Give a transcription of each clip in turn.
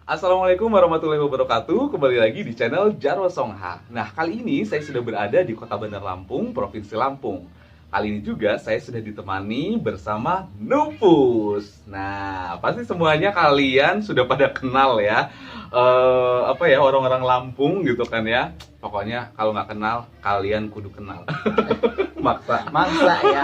Assalamualaikum warahmatullahi wabarakatuh. Kembali lagi di channel Jarwo Songha. Nah, kali ini saya sudah berada di Kota Bandar Lampung, Provinsi Lampung. Kali ini juga saya sudah ditemani bersama Nufus. Nah, pasti semuanya kalian sudah pada kenal ya. Orang-orang Lampung gitu kan ya. Pokoknya kalau nggak kenal, kalian kudu kenal. Maksa. Maksa ya.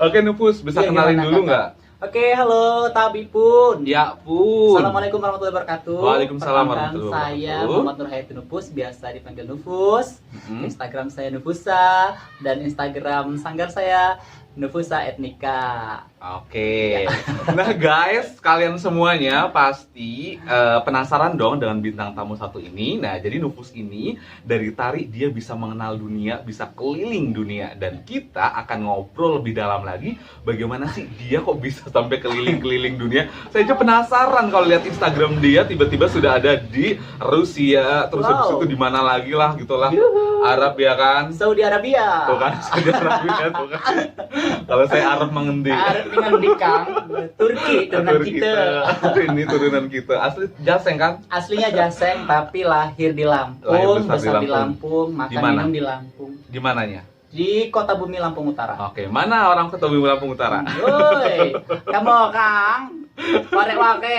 Oke, Nufus, bisa Iya, kenalin gimana, dulu Kakak? nggak? Oke, halo Tabi Pun. Ya pun. Assalamualaikum warahmatullahi wabarakatuh. Waalaikumsalam Perkenalkan, warahmatullahi saya wabarakatuh. Muhammad Nurhayati Nufus, biasa dipanggil Nufus. Mm-mm. Instagram saya Nufusa dan Instagram sanggar saya Nufusa Etnika. Oke. Nah guys, kalian semuanya pasti penasaran dong dengan bintang tamu satu ini. Nah, jadi Nufus ini dari tari dia bisa mengenal dunia, bisa keliling dunia. Dan kita akan ngobrol lebih dalam lagi bagaimana sih dia kok bisa sampai keliling-keliling dunia. Saya aja penasaran kalau lihat Instagram dia tiba-tiba sudah ada di Rusia, terus habis Wow. itu di mana lagi lah gitulah. Yuhu. Arab ya kan? Saudi Arabia. Tuh kan, Saudi Arabia tuh kan. Kalau saya Arab mengendi. Arab dengan dikang. Turki turunan Turunan kita. Ini turunan kita. Asli Jaseng kan? Aslinya Jaseng tapi lahir di Lampung, Lahir besar di besar di Lampung, makan Di mana? minum di Lampung. Di mananya? Di Kota Bumi Lampung Utara. Oke, mana orang Kota Bumi Lampung Utara? Woi, kamu Kang, wake.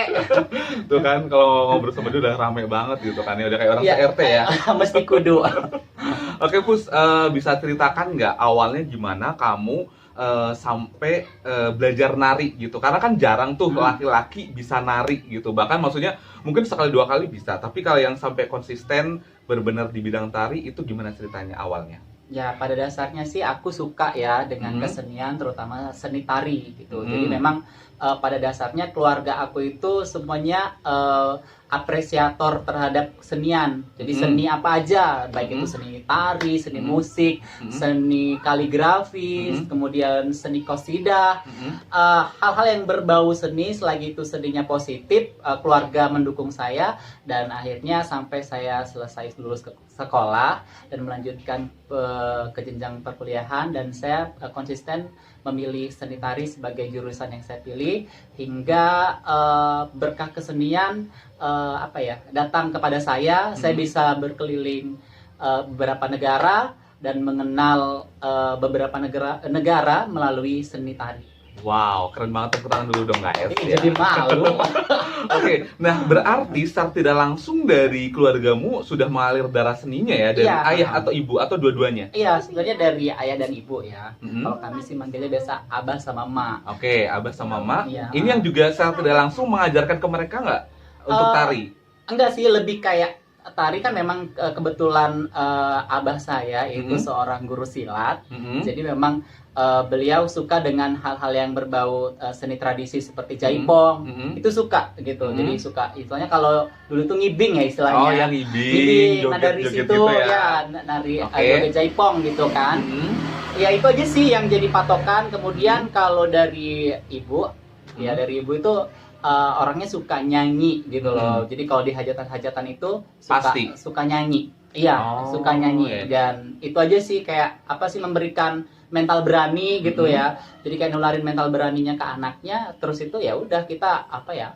Tuh kan kalau ngobrol sama dia udah rame banget gitu kan ya, udah kayak orang Iya. CRT ya. Mesti kudu. Oke, Pus, bisa ceritakan nggak awalnya gimana kamu sampai belajar nari gitu? Karena kan jarang tuh laki-laki bisa nari gitu. Bahkan maksudnya mungkin sekali dua kali bisa, tapi kalau yang sampai konsisten benar-benar di bidang tari itu gimana ceritanya awalnya? Ya, pada dasarnya sih aku suka ya dengan kesenian, terutama seni tari gitu. Jadi memang pada dasarnya keluarga aku itu semuanya apresiator terhadap kesenian. Jadi seni apa aja, baik itu seni tari, seni musik, seni kaligrafi, kemudian seni qasidah, hal-hal yang berbau seni. Selagi itu seninya positif, keluarga mendukung saya dan akhirnya sampai saya selesai lulus ke sekolah dan melanjutkan ke jenjang perkuliahan, dan saya konsisten memilih seni tari sebagai jurusan yang saya pilih hingga berkah kesenian datang kepada saya bisa berkeliling beberapa negara dan mengenal beberapa negara melalui seni tari. Wow, keren banget, tepuk tangan dulu dong guys. Ya. Jadi malu. Oke, nah berarti secara tidak langsung dari keluargamu sudah mengalir darah seninya ya, dari Iya. ayah atau ibu atau dua-duanya? Iya, sebenarnya dari ayah dan ibu ya. Mhm. Kalau kami sih manggilnya biasa abah sama ma. Oke, abah sama mak. Iya. Ini yang juga secara tidak langsung mengajarkan ke mereka nggak untuk Eh, tari? Enggak sih, lebih kayak tari kan memang kebetulan abah saya itu seorang guru silat. Mhm. Jadi memang beliau suka dengan hal-hal yang berbau seni tradisi seperti jaipong. Itu suka gitu. Jadi suka istilahnya, kalau dulu tuh ngibing ya istilahnya. Oh, yang ngibing, Ngibing. Nah, dari joget-joget situ gitu ya. ya nari Oke. joget jaipong gitu kan. Ya itu aja sih yang jadi patokan. Kemudian kalau dari ibu, ya dari ibu itu orangnya suka nyanyi gitu loh. Jadi kalau di hajatan-hajatan itu Pasti. suka nyanyi. Iya, Oh, suka nyanyi. iya. Dan itu aja sih, kayak apa sih, memberikan mental berani gitu ya. Jadi kayak nularin mental beraninya ke anaknya. Terus itu ya udah, kita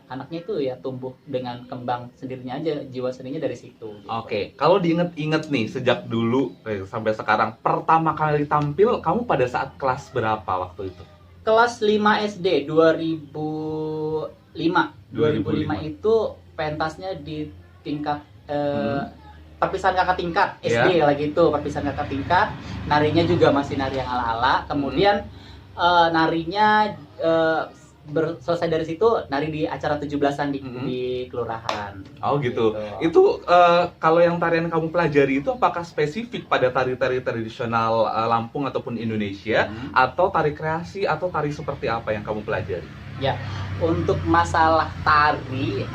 anaknya itu ya tumbuh dengan kembang sendirinya aja, jiwa seninya dari situ. Gitu. Oke, kalau diinget-inget nih sejak dulu sampai sekarang, pertama kali tampil kamu pada saat kelas berapa waktu itu? Kelas 5 SD 2005. 2005 itu pentasnya di tingkat perpisahan kakak tingkat SD lagi itu, perpisahan kakak tingkat. Narinya juga masih nari yang ala-ala. Kemudian narinya selesai dari situ nari di acara 17-an di kelurahan. Oh gitu. Itu kalau yang tarian kamu pelajari itu apakah spesifik pada tari-tari tradisional Lampung ataupun Indonesia, atau tari kreasi, atau tari seperti apa yang kamu pelajari? Ya, untuk masalah tari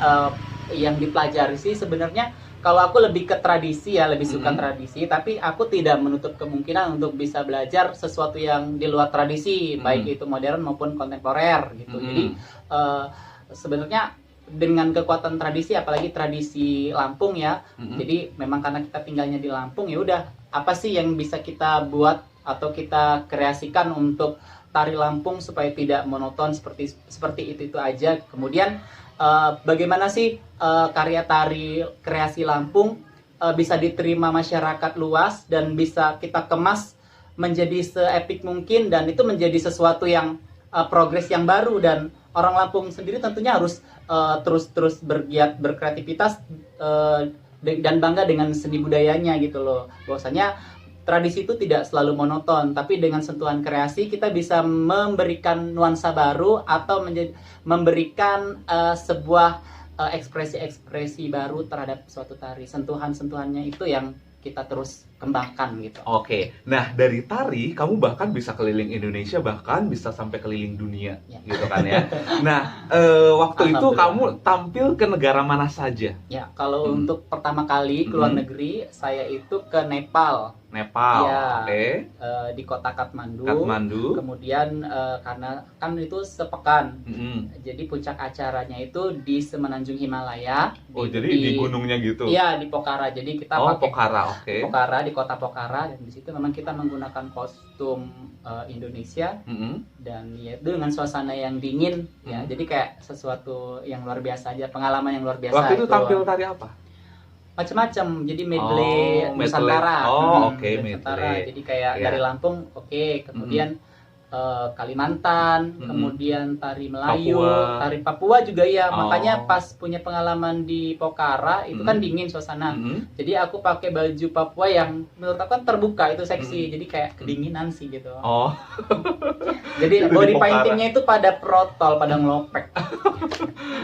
yang dipelajari sih sebenarnya, kalau aku lebih ke tradisi ya, lebih suka tradisi, tapi aku tidak menutup kemungkinan untuk bisa belajar sesuatu yang di luar tradisi, baik itu modern maupun kontemporer gitu. Jadi sebenarnya dengan kekuatan tradisi, apalagi tradisi Lampung ya, jadi memang karena kita tinggalnya di Lampung, ya udah, apa sih yang bisa kita buat atau kita kreasikan untuk tari Lampung supaya tidak monoton seperti itu aja. Kemudian bagaimana sih karya tari kreasi Lampung bisa diterima masyarakat luas dan bisa kita kemas menjadi seepik mungkin, dan itu menjadi sesuatu yang progres yang baru, dan orang Lampung sendiri tentunya harus terus bergiat berkreativitas dan bangga dengan seni budayanya gitu loh. Bahwasanya tradisi itu tidak selalu monoton, tapi dengan sentuhan kreasi kita bisa memberikan nuansa baru atau memberikan sebuah ekspresi-ekspresi baru terhadap suatu tari. Sentuhan-sentuhannya itu yang kita terus kembangkan gitu. Oke, nah dari tari kamu bahkan bisa keliling Indonesia, bahkan bisa sampai keliling dunia, Ya. gitu kan ya. Nah, waktu itu kamu tampil ke negara mana saja? Ya, kalau untuk pertama kali ke luar negeri, saya itu ke Nepal. Nepal, Ya, oke. di kota Kathmandu. Kemudian karena kan itu sepekan, jadi puncak acaranya itu di Semenanjung Himalaya. Jadi di gunungnya gitu? Iya, di Pokhara. Jadi kita pakai Pokhara, oke. Pokhara, di kota Pokhara, dan di situ memang kita menggunakan kostum Indonesia, dan ya itu dengan suasana yang dingin, ya. Jadi kayak sesuatu yang luar biasa aja, pengalaman yang luar biasa. Waktu itu tampil tari apa? Macam-macam, jadi medley Nusantara. Medley. Jadi kayak dari Lampung, kemudian Kalimantan, kemudian tari Melayu, tari Papua juga ya. Makanya pas punya pengalaman di Pokhara itu kan dingin suasana. Jadi aku pakai baju Papua yang menurut aku kan terbuka, itu seksi. Jadi kayak kedinginan sih gitu. Jadi body paintingnya itu pada protol, pada ngelopek.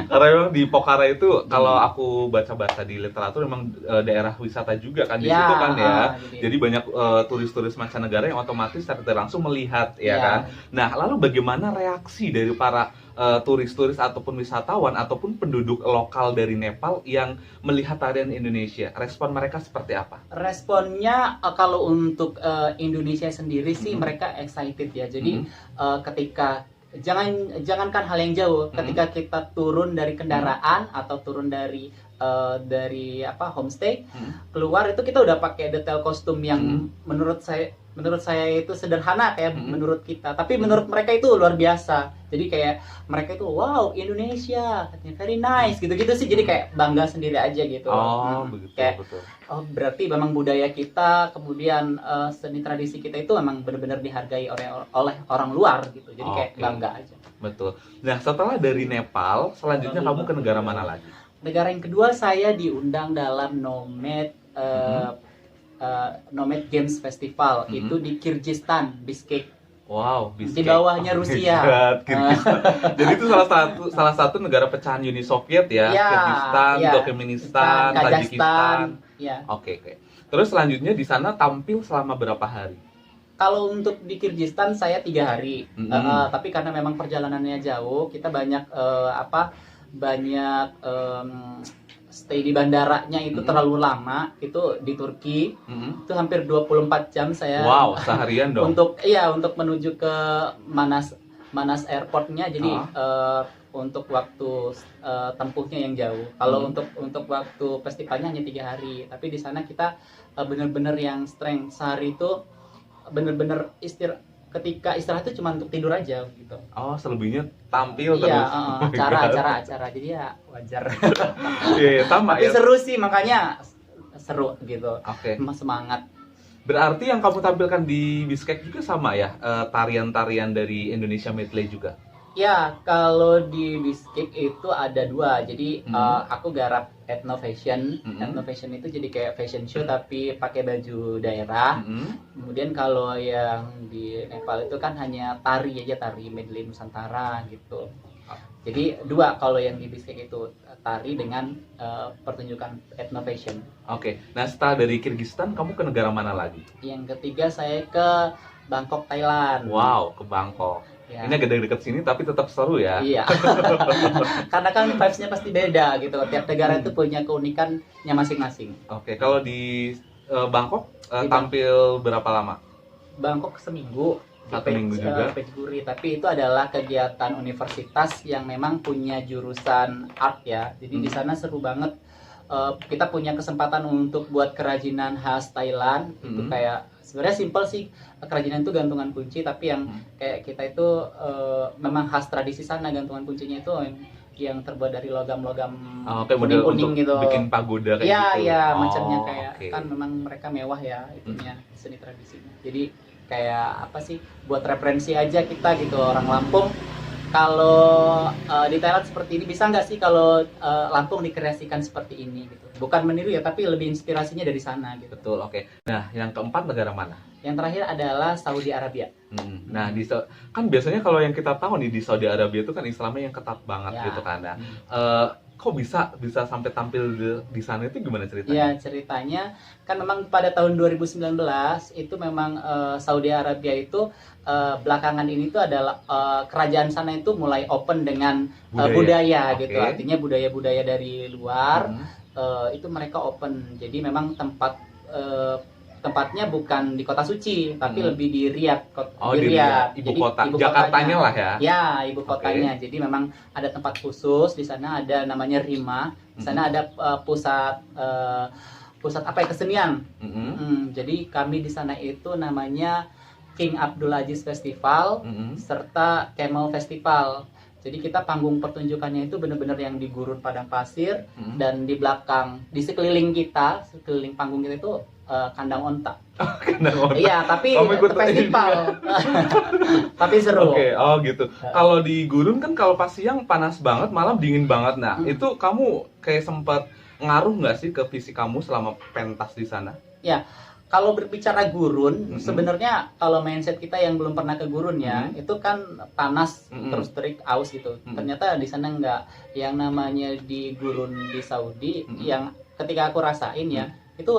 Karena memang di Pokhara itu kalau aku baca-baca di literatur memang daerah wisata juga kan di situ kan ya. Jadi banyak turis-turis mancanegara yang otomatis secara langsung melihat ya kan. Nah, lalu bagaimana reaksi dari para turis-turis ataupun wisatawan ataupun penduduk lokal dari Nepal yang melihat tarian Indonesia? Respon mereka seperti apa? Responnya kalau untuk Indonesia sendiri sih mereka excited ya. Jadi ketika jangankan hal yang jauh, ketika kita turun dari kendaraan atau turun dari homestay, keluar itu kita udah pakai detail kostum yang menurut saya itu sederhana kayak menurut kita, tapi menurut mereka itu luar biasa. Jadi kayak mereka itu wow, Indonesia, katanya very nice gitu-gitu sih. Jadi kayak bangga sendiri aja gitu. Begitu, kayak, betul. Oh, berarti memang budaya kita, kemudian seni tradisi kita itu memang benar-benar dihargai oleh orang luar gitu. Jadi kayak bangga aja. Betul. Nah, setelah dari Nepal, selanjutnya kamu ke negara mana lagi? Negara yang kedua saya diundang dalam Nomad Games Festival, itu di Kyrgyzstan, Bishkek. Wow, Bishkek. Di bawahnya Rusia. Jadi itu salah satu negara pecahan Uni Soviet ya, Kyrgyzstan, Turkmenistan, Tajikistan. Oke. Terus selanjutnya di sana tampil selama berapa hari? Kalau untuk di Kyrgyzstan saya 3 hari, tapi karena memang perjalanannya jauh, kita banyak stay di bandaranya itu terlalu lama. Itu di Turki, itu hampir 24 jam saya. Wow, seharian dong. untuk menuju ke Manas Airportnya. Jadi untuk waktu tempuhnya yang jauh. Kalau untuk waktu festivalnya hanya 3 hari, tapi di sana kita benar-benar yang strength. Sehari itu benar-benar ketika istirahat itu cuma untuk tidur aja gitu. Selebihnya tampil terus. Acara. Jadi ya wajar. Sama. Tapi seru sih, makanya seru gitu. Semangat. Berarti yang kamu tampilkan di Bishkek juga sama ya, tarian-tarian dari Indonesia medley juga? Ya, kalau di Bishkek itu ada 2. Jadi aku garap ethno fashion. Ethno fashion itu jadi kayak fashion show tapi pakai baju daerah. Kemudian kalau yang di Nepal itu kan hanya tari aja, tari medley Nusantara gitu. Jadi 2 kalau yang di Bishkek itu, tari dengan pertunjukan ethno fashion. Nah setelah dari Kyrgyzstan kamu ke negara mana lagi? Yang ketiga saya ke Bangkok, Thailand. Wow, ke Bangkok. Ini agak deket sini tapi tetap seru ya. Iya. Karena kan vibes-nya pasti beda gitu. Tiap negara itu punya keunikannya masing-masing. Kalau di Bangkok tampil berapa lama? Bangkok seminggu. 1 minggu juga. Pejguri, tapi itu adalah kegiatan universitas yang memang punya jurusan art ya. Jadi di sana seru banget. kita punya kesempatan untuk buat kerajinan khas Thailand. Itu kayak sebenarnya simple sih, kerajinan itu gantungan kunci, tapi yang kayak kita itu memang khas tradisi sana, gantungan kuncinya itu yang terbuat dari logam-logam kayak model kuning-kuning untuk gitu. bikin pagoda kayak Iya, gitu. iya, macamnya kayak oke. kan memang mereka mewah ya itunya, seni tradisinya. Jadi kayak apa sih, buat referensi aja kita gitu orang Lampung. Kalau di Thailand seperti ini, bisa nggak sih kalau Lampung dikreasikan seperti ini gitu. Bukan meniru ya, tapi lebih inspirasinya dari sana gitu. Betul, oke. Nah, yang keempat negara mana? Yang terakhir adalah Saudi Arabia. Nah, kan biasanya kalau yang kita tahu nih di Saudi Arabia itu kan Islamnya yang ketat banget Ya. gitu kan. Nah, kok bisa sampai tampil di sana itu gimana ceritanya? Ya, ceritanya kan memang pada tahun 2019 itu memang Saudi Arabia itu belakangan ini tuh adalah kerajaan sana itu mulai open dengan budaya gitu. Oke. Artinya budaya-budaya dari luar itu mereka open. Jadi memang tempatnya bukan di kota suci, tapi lebih di Riyadh. Di Riyadh, ibu kota. Jakartanya lah ya. Ya, ibu kotanya. Jadi memang ada tempat khusus di sana, ada namanya Rima. Di sana ada pusat apa ya, kesenian. Jadi kami di sana itu namanya King Abdul Aziz Festival serta Camel Festival. Jadi kita panggung pertunjukannya itu benar-benar yang di gurun padang pasir, dan di belakang, di sekeliling kita, sekeliling panggung kita itu kandang onta. Kandang onta. Iya, tapi festival. Tapi seru. Oke, oh gitu. Kalau di gurun kan kalau pas siang panas banget, malam dingin banget. Nah, itu kamu kayak sempat ngaruh nggak sih ke fisik kamu selama pentas di sana? Ya. Kalau berbicara gurun, sebenarnya kalau mindset kita yang belum pernah ke gurun ya, itu kan panas, terus terik, aus gitu. Ternyata di sana enggak. Yang namanya di gurun di Saudi, yang ketika aku rasain ya, itu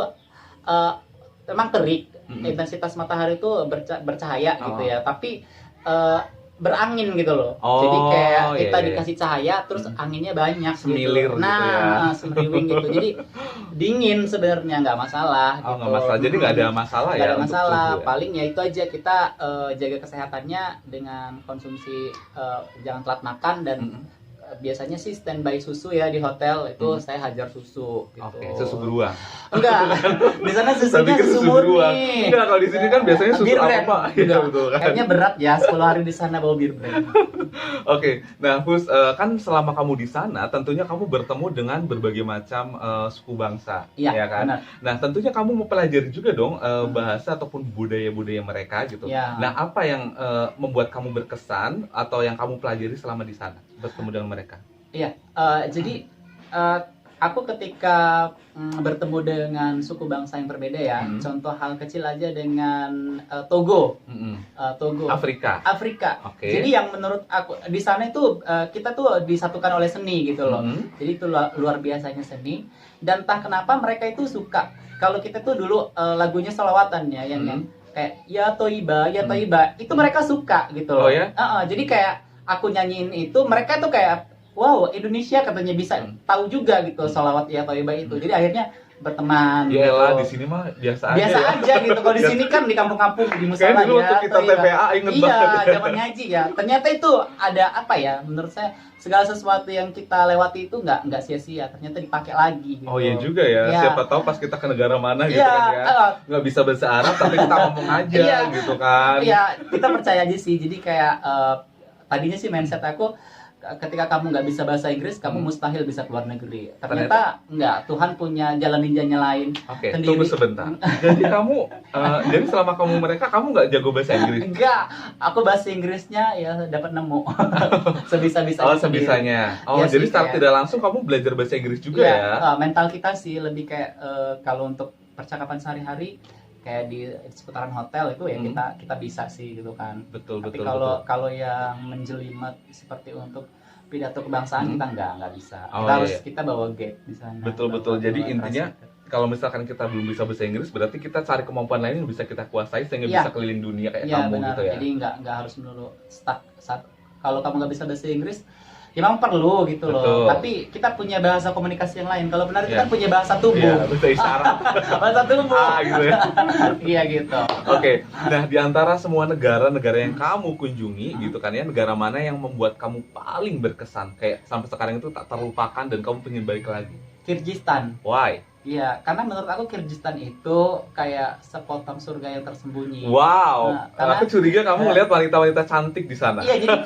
memang terik, intensitas matahari itu bercahaya gitu ya, tapi berangin gitu loh. Jadi kayak kita dikasih cahaya, terus anginnya banyak semilir gitu. Nah, semeriwing gitu. Jadi dingin sebenarnya, nggak masalah. Oh, gitu. nggak masalah. Jadi nggak ada masalah ya? Nggak ada masalah. Tubuh, ya? Paling ya itu aja, kita jaga kesehatannya dengan konsumsi jangan telat makan, dan biasanya sih standby susu ya di hotel itu. Saya hajar susu gitu. Oke, susu beruang. Enggak. Di sana susunya susu murni. Enggak, kalau di sini kan biasanya susu bir brand. apa? Iya, betul kan. Kayaknya berat ya 10 hari di sana bawa bir brand. Oke, nah Hus, kan selama kamu di sana tentunya kamu bertemu dengan berbagai macam suku bangsa, Iya, ya kan? benar. Nah, tentunya kamu mempelajari juga dong bahasa ataupun budaya-budaya mereka gitu. Ya. Nah, apa yang membuat kamu berkesan atau yang kamu pelajari selama di sana bertemu dengan mereka? Iya, jadi aku ketika bertemu dengan suku bangsa yang berbeda ya, contoh hal kecil aja dengan Togo, Togo, Afrika. Oke. Jadi yang menurut aku di sana itu kita tuh disatukan oleh seni gitu loh. Jadi itu luar biasanya seni, dan entah kenapa mereka itu suka. Kalau kita tuh dulu lagunya selawatan ya, yang kayak ya Toiba, itu mereka suka gitu loh. Oh ya? Jadi kayak aku nyanyiin itu, mereka tuh kayak wow, Indonesia katanya bisa tahu juga gitu selawat ya Toiba itu. Jadi akhirnya berteman. Ya gitu. lah, di sini mah biasa aja. Biasa aja gitu. Kalau di sini kan di kampung-kampung, di musola Kayaknya dulu waktu kita Toiba. TPA inget Iya, banget. zaman ngaji ya. Ternyata itu ada apa ya? Menurut saya segala sesuatu yang kita lewati itu nggak sia-sia. Ternyata dipakai lagi. Gitu. Oh iya juga ya. Iya. Siapa tahu pas kita ke negara mana gitu Iya, kan ya. Nggak bisa bahasa Arab tapi kita ngomong aja Iya. gitu kan. Iya, kita percaya aja sih. Jadi kayak tadinya sih mindset aku, ketika kamu nggak bisa bahasa Inggris, kamu mustahil bisa keluar negeri. Ternyata nggak, Tuhan punya jalan ninjanya lain. Oke, sendiri. tunggu sebentar. Jadi kamu, jadi selama kamu mereka, kamu nggak jago bahasa Inggris? Enggak, aku bahasa Inggrisnya ya dapat nemu. Sebisa-bisa. Oh, sebisanya. Oh, Ya jadi sih, secara kayak- tidak langsung kamu belajar bahasa Inggris juga ya? Mental kita sih lebih kayak kalau untuk percakapan sehari-hari kayak di seputaran hotel itu ya kita bisa sih gitu kan. Betul, Tapi betul, kalau yang menjelimet seperti untuk pidato kebangsaan kita nggak bisa. Oh, Kita harus iya. kita bawa gap di sana. Betul, betul. Jadi intinya kalau misalkan kita belum bisa bahasa Inggris, berarti kita cari kemampuan lain yang bisa kita kuasai sehingga Iya. bisa keliling dunia kayak Iya kamu benar. gitu ya. Jadi nggak harus melulu stuck kalau kamu nggak bisa bahasa Inggris, ya memang perlu gitu loh. Betul. Tapi kita punya bahasa komunikasi yang lain. Kalau benar kita Iya. punya bahasa tubuh. Iya, bahasa isyarat. Bahasa tubuh. Gitu ya. Iya gitu. Oke, nah di antara semua negara-negara yang kamu kunjungi gitu kan ya, negara mana yang membuat kamu paling berkesan kayak sampai sekarang itu tak terlupakan dan kamu pengen balik lagi? Kirgistan. Why? Iya, karena menurut aku Kirgistan itu kayak sepotong surga yang tersembunyi. Wow, Nah, karena aku curiga kamu ngeliat wanita-wanita cantik di sana. iya, jadi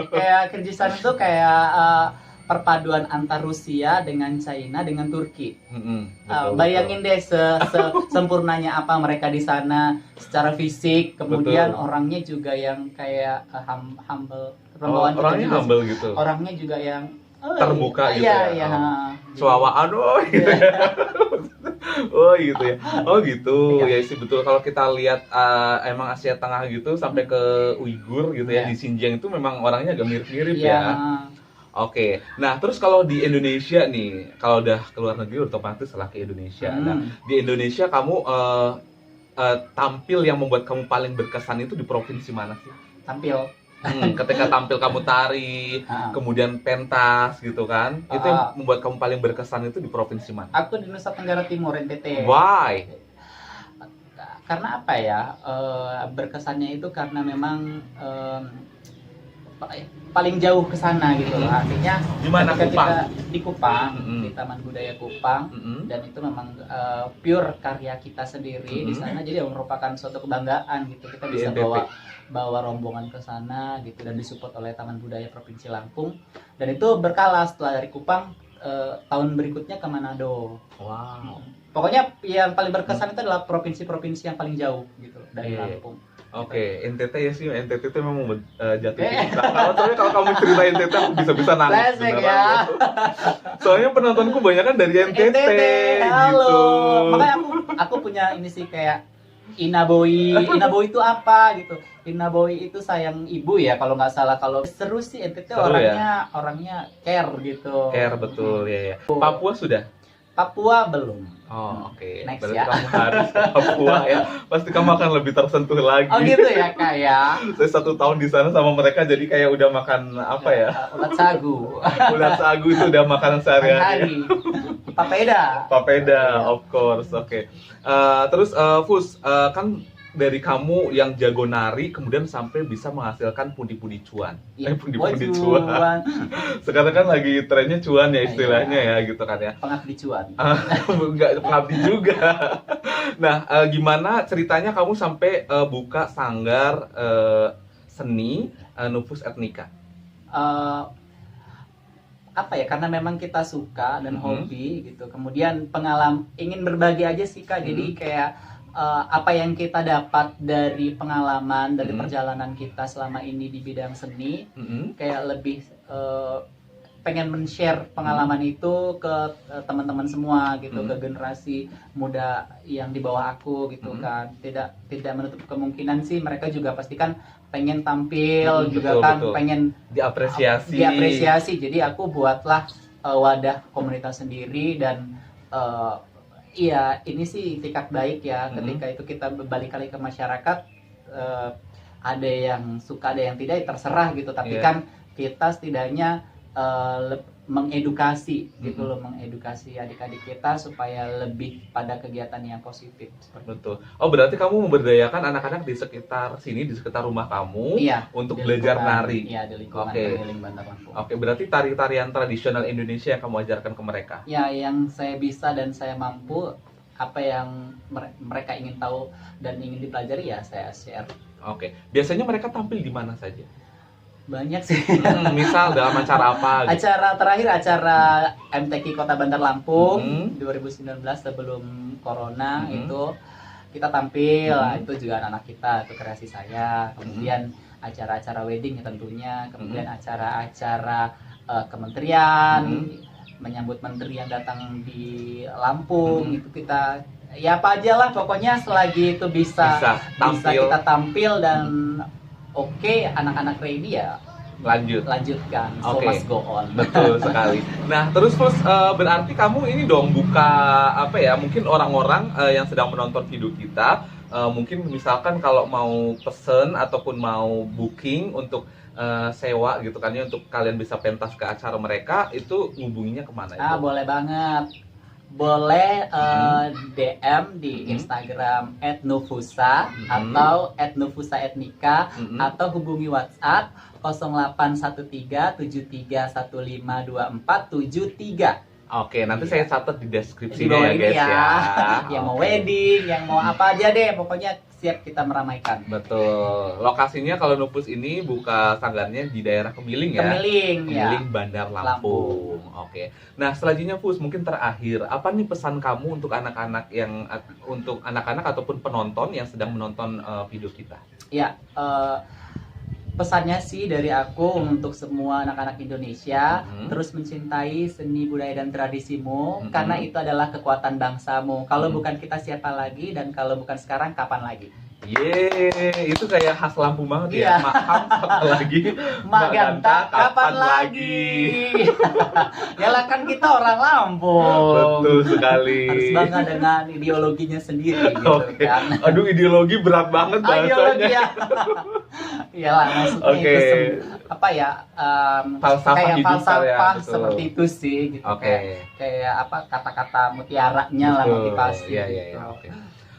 kayak Kirgistan itu kayak perpaduan antar Rusia dengan China dengan Turki. Betul, Bayangin deh sempurnanya apa mereka di sana secara fisik, kemudian Betul. orangnya juga yang kayak humble, Orangnya juga humble gitu. orangnya juga yang Terbuka gitu iya, ya. iya. Suawaan, gitu ya. Oh gitu ya. Oh gitu. Iya. Ya sih betul, kalau kita lihat emang Asia Tengah gitu sampai ke Uighur gitu ya, Iya. di Xinjiang itu memang orangnya agak mirip-mirip Iya. ya. Oke. Nah, terus kalau di Indonesia nih, kalau udah keluar negeri otomatis lah ke Indonesia. Nah, di Indonesia kamu tampil yang membuat kamu paling berkesan itu di provinsi mana sih? Tampil. Ketika tampil kamu tari, kemudian pentas gitu kan, itu yang membuat kamu paling berkesan itu di provinsi mana? Aku di Nusa Tenggara Timur, NTT. Why? Karena apa ya? Berkesannya itu karena memang paling jauh ke sana gitu loh. Artinya Di mana, ketika Kupang? kita di Kupang, di Taman Budaya Kupang, dan itu memang pure karya kita sendiri di sana. Jadi merupakan suatu kebanggaan gitu. Kita bisa bawa rombongan ke sana gitu dan disupport oleh Taman Budaya Provinsi Lampung. Dan itu berkala setelah dari Kupang tahun berikutnya ke Manado. Wow. Pokoknya yang paling berkesan itu adalah provinsi-provinsi yang paling jauh gitu dari Lampung. Oke, NTT ya sih, NTT itu memang jatuh cinta. Soalnya kalau kamu cerita NTT aku bisa-bisa nangis ya. Soalnya penontonku banyak kan dari NTT, halo. gitu. Makanya aku punya ini sih kayak Inaboi. Inaboi itu apa gitu? Inaboi itu sayang ibu ya kalau nggak salah. Kalau seru sih NTT Seru orangnya care gitu. Care betul ya. Papua sudah? Papua belum. Oh oke. Next Berarti ya. kamu harus ke Papua ya. Pasti kamu akan lebih tersentuh lagi. Oh gitu ya kak ya. Saya 1 tahun di sana sama mereka jadi kayak udah makan apa ya? Ulat sagu. Ulat sagu itu udah makanan sehari-hari. Papeda. Papeda, of course. Oke. Terus Fus, kan dari kamu yang jago nari kemudian sampai bisa menghasilkan pundi-pundi cuan. Pundi-pundi cuan. Sekarang kan lagi trennya cuan ya istilahnya ya gitu kan ya. Pengabdi cuan. Enggak pengabdi juga. Nah, gimana ceritanya kamu sampai buka sanggar seni Nufus Etnika? Apa ya, karena memang kita suka dan hobi gitu. Kemudian ingin berbagi aja sih kak. Jadi kayak apa yang kita dapat dari pengalaman dari perjalanan kita selama ini di bidang seni, kayak lebih pengen men-share pengalaman itu ke teman-teman semua gitu, ke generasi muda yang di bawah aku gitu kan. Tidak menutup kemungkinan sih mereka juga pastikan pengen tampil juga kan, pengen diapresiasi. Jadi aku buatlah wadah komunitas sendiri dan iya, ini sih itikat baik ya. Ketika itu kita berkali-kali ke masyarakat, ada yang suka, ada yang tidak, terserah gitu. Tapi kan kita setidaknya mengedukasi gitu loh, mengedukasi adik-adik kita supaya lebih pada kegiatan yang positif. Betul. Oh berarti kamu memberdayakan anak-anak di sekitar sini, di sekitar rumah kamu, untuk belajar nari. Iya, di lingkungan keliling Bandar Lampung. Oke, berarti tari-tarian tradisional Indonesia yang kamu ajarkan ke mereka? Ya, yang saya bisa dan saya mampu, apa yang mereka ingin tahu dan ingin dipelajari ya saya share. Oke, biasanya mereka tampil di mana saja? Banyak sih. Misal dalam acara apa? Gitu? Acara MTQ Kota Bandar Lampung 2019 sebelum corona itu kita tampil. Itu juga anak-anak kita, itu kreasi saya. Kemudian acara-acara wedding tentunya, kemudian acara-acara kementerian, menyambut menteri yang datang di Lampung, itu kita ya apa aja lah pokoknya selagi itu bisa kita tampil dan oke, anak-anak ready ya lanjutkan, so must go on. Betul sekali. Nah terus berarti kamu ini dong buka apa ya, mungkin orang-orang yang sedang menonton video kita mungkin misalkan kalau mau pesen ataupun mau booking untuk sewa gitu kan ya, untuk kalian bisa pentas ke acara mereka, itu ngubunginya kemana itu? Boleh banget. Boleh DM di Instagram @nufusa atau @nufusaetnika atau hubungi WhatsApp 0813 73152473. Oke, nanti Iya. saya catat di Di deskripsinya bawah ya ini guys ya. ya. Yang mau Oke. wedding, yang mau apa aja deh, pokoknya siap kita meramaikan. Betul. Lokasinya kalau Nupus ini buka sanggarnya di daerah Kemiling ya. Kemiling ya. Kemiling Bandar Lampung. Oke. Nah, selanjutnya Pus, mungkin terakhir, apa nih pesan kamu untuk anak-anak untuk anak-anak ataupun penonton yang sedang menonton video kita? Ya, pesannya sih dari aku untuk semua anak-anak Indonesia, terus mencintai seni budaya dan tradisimu, karena itu adalah kekuatan bangsamu. Kalau bukan kita siapa lagi, dan kalau bukan sekarang kapan lagi? Yeay, itu kayak khas Lampung banget ya. Iya. Maaf, satu lagi. Mak Ganta, kapan lagi? Ya lah, kan kita orang Lampung. Betul sekali. Harus bangga dengan ideologinya sendiri gitu Oke. kan. Aduh, ideologi berat banget Ideologi bahasanya. ya. Iyalah, maksudnya Oke. itu apa ya? Falsafah kayak hidup falsafah ya, betul. seperti itu sih gitu. Oke. Kayak apa kata-kata mutiaranya lah, Betul. motivasi. Iya, iya, gitu. iya. Oke.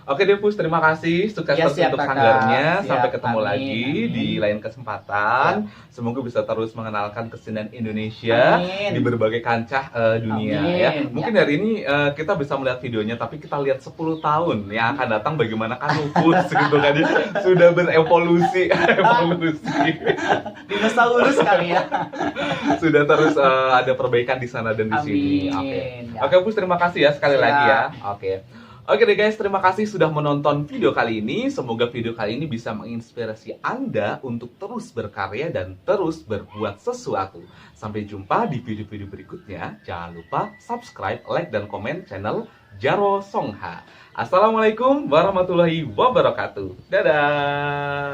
Oke deh Pus, terima kasih. Sukses Ya, terus siap, untuk Kakak. sanggarnya. Siap, Sampai ketemu amin, lagi amin. di lain kesempatan. Semoga bisa terus mengenalkan kesenian Indonesia Amin. di berbagai kancah dunia Amin. ya. Mungkin hari ini kita bisa melihat videonya, tapi kita lihat 10 tahun yang akan datang bagaimana kan Nupus gitu kan ya. Sudah berevolusi, evolusi. Dinosaurus kali ya. Sudah terus ada perbaikan di sana dan di sini. Oke. Amin. Ya. Oke, Pus, terima kasih ya sekali Siap. lagi ya. Oke. Oke deh guys, terima kasih sudah menonton video kali ini. Semoga video kali ini bisa menginspirasi Anda untuk terus berkarya dan terus berbuat sesuatu. Sampai jumpa di video-video berikutnya. Jangan lupa subscribe, like, dan komen channel Jarwo Songha. Assalamualaikum warahmatullahi wabarakatuh. Dadah.